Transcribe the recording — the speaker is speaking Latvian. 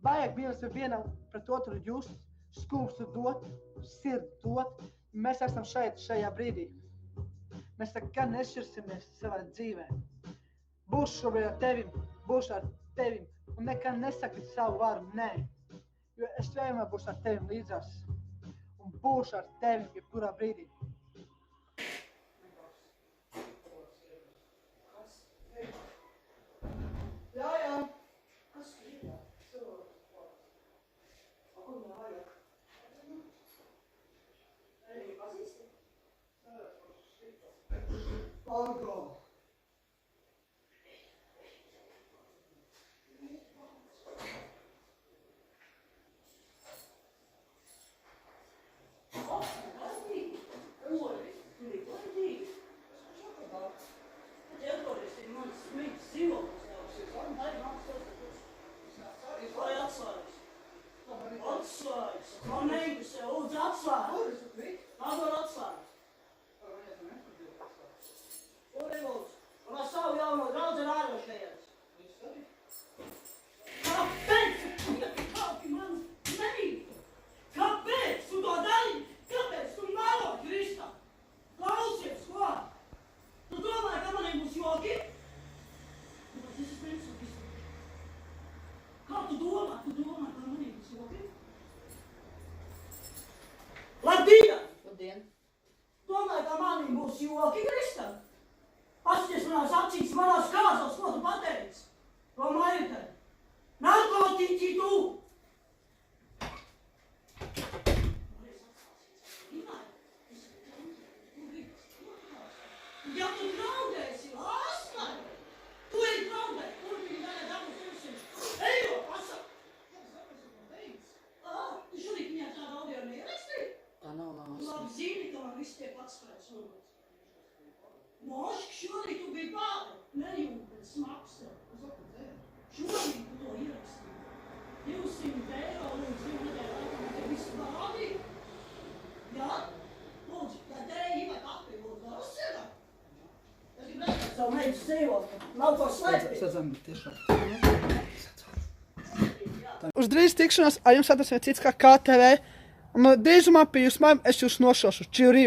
Vajag viens vienam pret otru just, skūpstu dot, sirdi dot. Mēs esam šeit, šajā brīdī. Mēs nekad nešķirsimies savā dzīvē. Būšu šobrīd ar tevim, būšu ar tevim un nekad nesaki savu vārdu nē. Jo es vienmēr būšu ar tevim līdzās un būšu ar tevim jebkurā brīdī. Jā. Kas ir? Ko viņam vajag? Arī pazīsti? Margo! Man neinteresē, lūdzu atslēgas. Atdod atslēgas. Lūdzu, lūdzu. Un ar savu jauno draudzi ārvošajās. Kāpēc? Kāpēc man nemīti? Kāpēc tu to dari? Kāpēc tu melo, Krista? Klausies, ko? Tu domāji, ka manī būs joki? Tāpēc es esmu nesakies. Kā tu domā? Tu domā, ka manī būs joki? Labdien! Labdien! Domāju, ka manī būs joki, Krista? Paskaties manās acīs, manās kāzās, ko tu pateici? To maitē. Narkotiķi tu! Ja tu draudēsi, asmai! Tu ej draudē, turpini tagad dabūs jūsim. Ejo, pasaka! Tu šodien viņā tādu audio neierakstī? Tā nav māsas. Labi zini, ka man viss tiek atspējas lūdzu. Moški, šodien tu biji pāri, nejūti, bet smags tev. Šodien tu to ierakstīji. 200 eiro līdz 2 nedēļu laikam, te visu parādīja. Jā? Lūdzu, tā tēji vai kapi, lūdzu, var uzsēdā? Es gribu redzēt savu meitas dzīvot, nav ko slēpīt. Sadzam, tiešām. Uz drīz tikšanos ar jums atrasime cits kā KTV. Un drīzumā pie jūs mājām es jūs nošaušu. Čiriju!